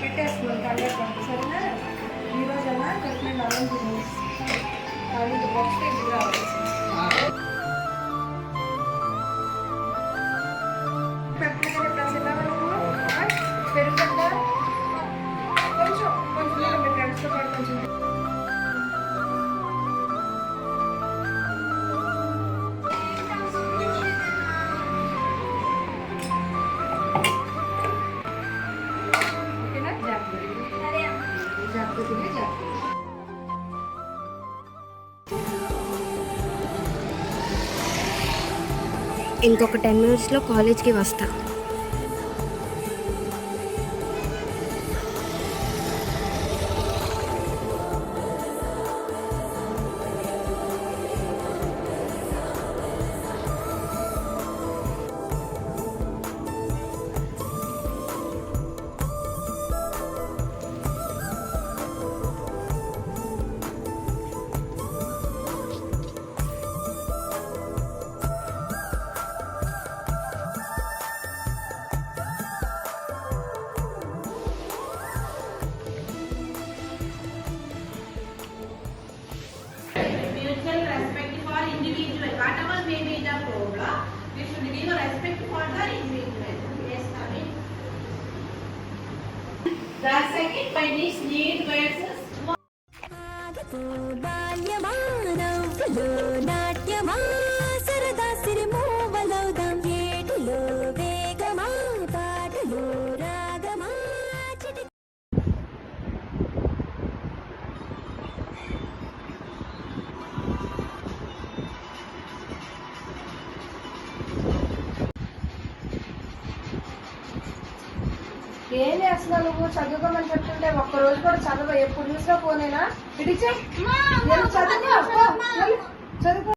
పెట్టేస్తున్నాను కంగారు సరేనా. ఈరోజన్నా కట్టిన అన్నం తినేసి అది నెక్స్ట్ ఇంటికి రావాలి. పెరుగుతుందా కొంచెం కొంచెం మీ ఫ్రెండ్స్తో పాటు కొంచెం ఓకేనా. జాగ్రత్త తినే జాగ్రత్త. ఇంకొక 10 minutesలో కాలేజ్కి వస్తా. Whatever may be the problem, we should give respect for the individual. Yes, Kami. The second point is need versus ఏం చేస్తున్నావు నువ్వు? చదువుకోమని చెప్తుంటే ఒక్కరోజు కూడా చదువు. ఎప్పుడు చూసినా పోనేనా? ఇడిచే చదువుకో.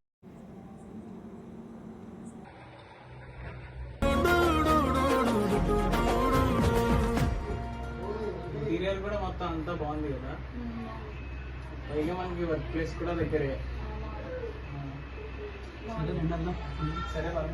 సీరియల్ కూడా మొత్తం అంతా బాగుంది కదా. పైగా మనకి వర్క్ ప్లేస్ కూడా దగ్గరే. సరే బాగా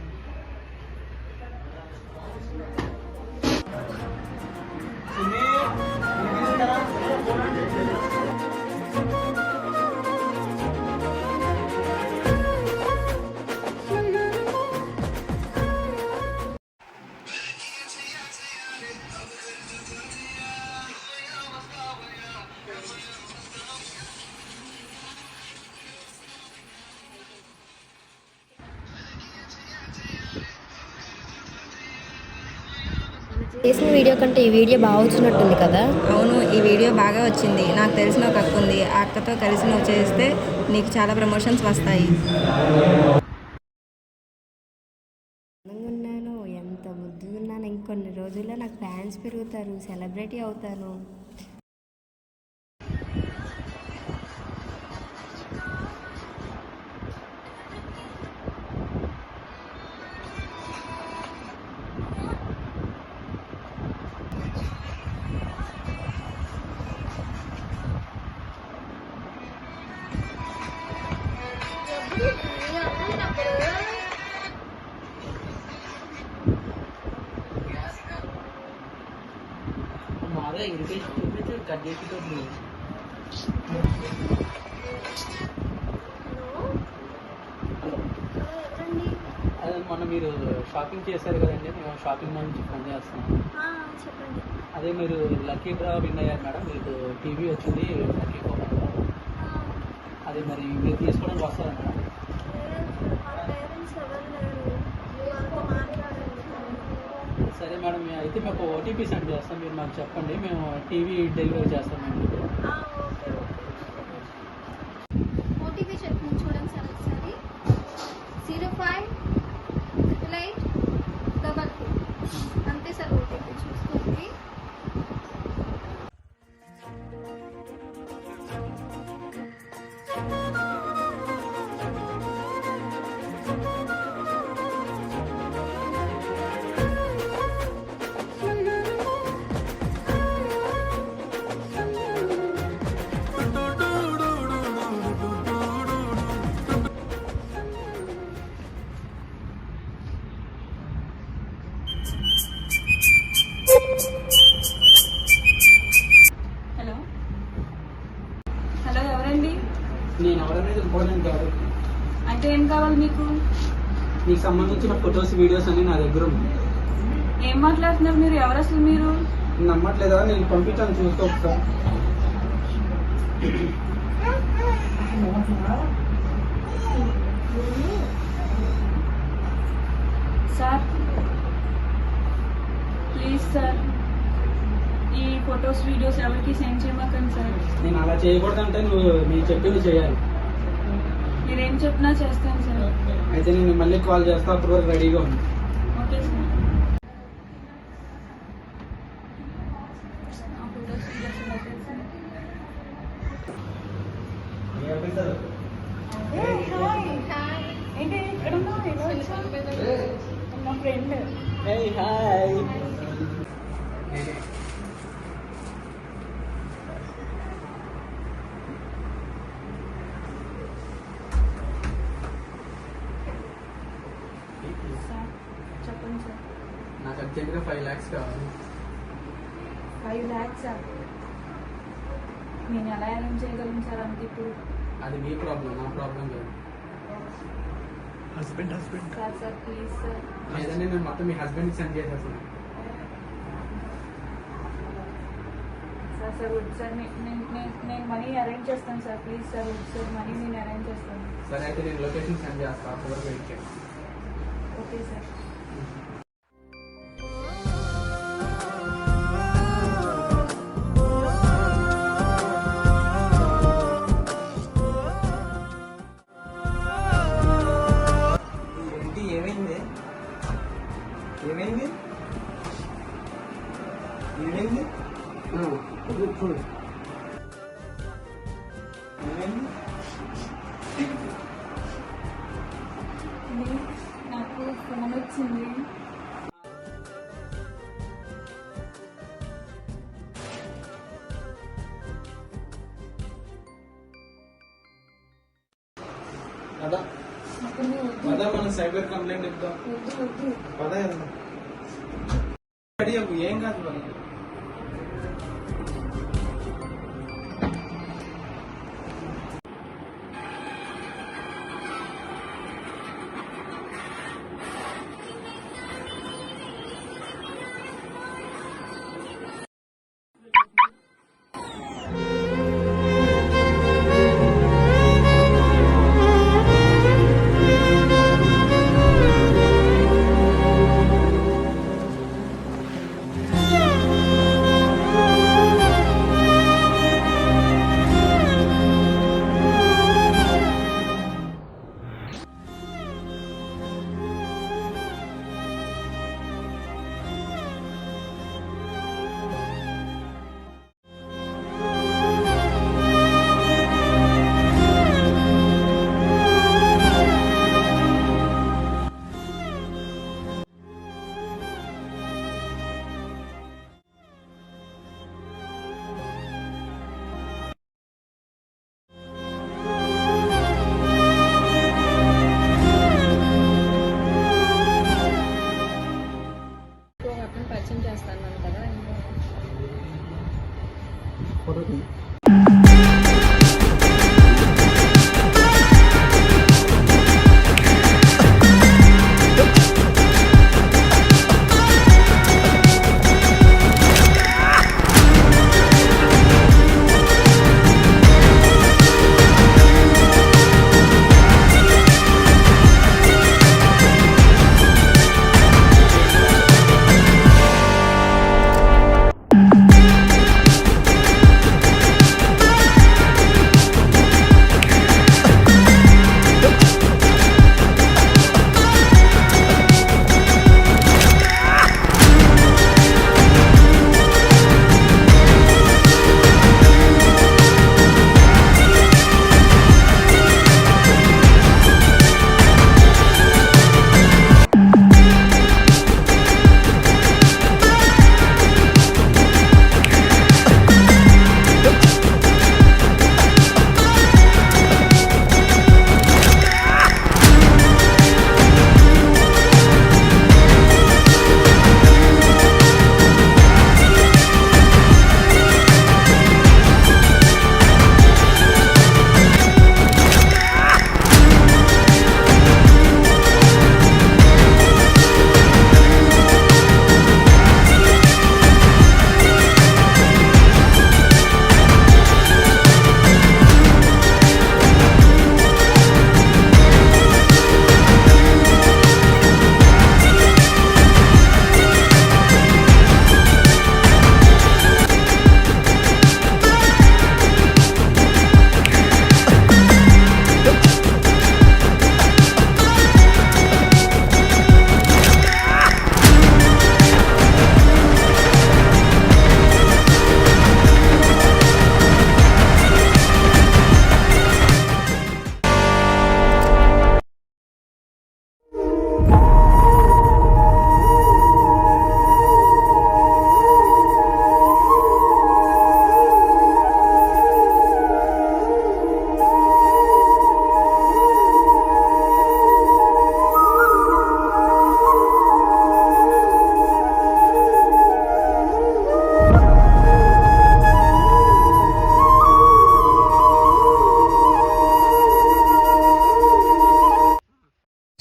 చేసిన వీడియో కంటే ఈ వీడియో బాగా వచ్చినట్టుంది కదా. అవును, ఈ వీడియో బాగా వచ్చింది. నాకు తెలిసిన ఒక అక్క ఉంది. ఆ అక్కతో కలిసి నువ్వు చేస్తే నీకు చాలా ప్రమోషన్స్ వస్తాయి. ఉన్నాను, ఎంత ముద్దుగా ఉన్నాను. ఇంకొన్ని రోజుల్లో నాకు ఫ్యాన్స్ పెరుగుతారు, సెలబ్రిటీ అవుతాను. మాదే ఇరిటేషన్ కడ్డేటితో అదే మొన్న మీరు షాపింగ్ చేశారు కదండి. మేము షాపింగ్ మాల్ నుంచి ఫోన్ చేస్తున్నాను. అదే మీరు లక్కీ డ్రా విన్ అయ్యారు మేడం. మీకు టీవీ వచ్చింది లక్కీ కోపంలో. అదే మరి మీరు తీసుకోవడానికి వస్తారా మేడం? సరే మేడం, అయితే మాకు ఓటీపీ సెండ్ చేస్తాం. మీరు మాకు చెప్పండి, మేము టీవీ డెలివరీ చేస్తాం. మేము ఓటీపీ చెప్పండి, చూడండి సార్ ఒకసారి. 058822 అంతే సార్ ఓటీపీ. చూసుకోండి. కావాలి మీకు? నీకు సంబంధించిన ఫొటోస్ వీడియోస్ అన్ని నా దగ్గర ఉన్నాయి. ఏం మాట్లాడుతున్నారు మీరు? ఎవరు అసలు మీరు? నమ్మట్లేదా? నేను పంపించాను, చూసుకో ఒకసారి. సార్ ప్లీజ్ సార్, ఈ ఫొటోస్ వీడియోస్ ఎవరికి సెండ్ చేయమాకండి సార్. నేను అలా చేయకూడదంటే నువ్వు నేను చెప్పింది చేయాలి. మీరేం చెప్పినా చేస్తాను సార్. అయితే నేను మళ్ళీ కాల్ చేస్తా, అప్పటి వరకు రెడీగా ఉంది. Okay sir. ఆ ఫొటోస్ వీడియోస్ ఎలా చేస్తాను? ఏంటి ఇక్కడ ఉన్నావు? ఎలా వచ్చావు? మా ఫ్రెండ్. హాయ్. సార్ చెప్పండి సార్. నాకు అర్జెంట్గా 5 lakhs కావాలి. 5 lakhs సార్. నేను ఎలా అరేంజ్ చేయగలను సార్ అంత ఇప్పుడు? అది మీ ప్రాబ్లం, నా ప్రాబ్లం లేదు. Sir sir please sir. లేదంటే నేను మొత్తం మీ హస్బెండ్కి సెండ్ చేసేస్తాను. సార్ సార్ వద్దు సార్, నేను మనీ అరేంజ్ చేస్తాను సార్. ప్లీజ్ సార్ వద్దు సార్, మనీ నేను అరేంజ్ చేస్తాను. సరే అయితే నేను లొకేషన్ సెండ్ చేస్తాను, అప్పటి వరకు వెయిట్ చేయండి. Okay sir. ఏంటి ఏమైంది? ఏమైంది? ఏమైంది? చూడు ఏమైంది? నాకు ఫోన్ వచ్చింది. కదా పదా మనం సైబర్ కంప్లైంట్ ఇద్దాం. పద రెడీ అవ్వు, ఏం కాదు పద. పరిచయం చేస్తాను కదా. ఫోటో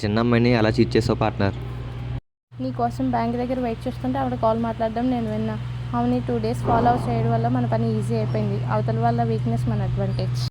చిన్న అమ్మాయిని అలా చీట్ చేసావు పార్ట్నర్. నీ కోసం బ్యాంక్ దగ్గర వెయిట్ చేస్తుంటే ఆవిడ కాల్ మాట్లాడడం నేను విన్నా. అవును, 2 days ఫాలో అప్ చేయడం వల్ల మన పని ఈజీ అయిపోయింది. అవతల వాళ్ళ వీక్నెస్ మన అడ్వాంటేజ్.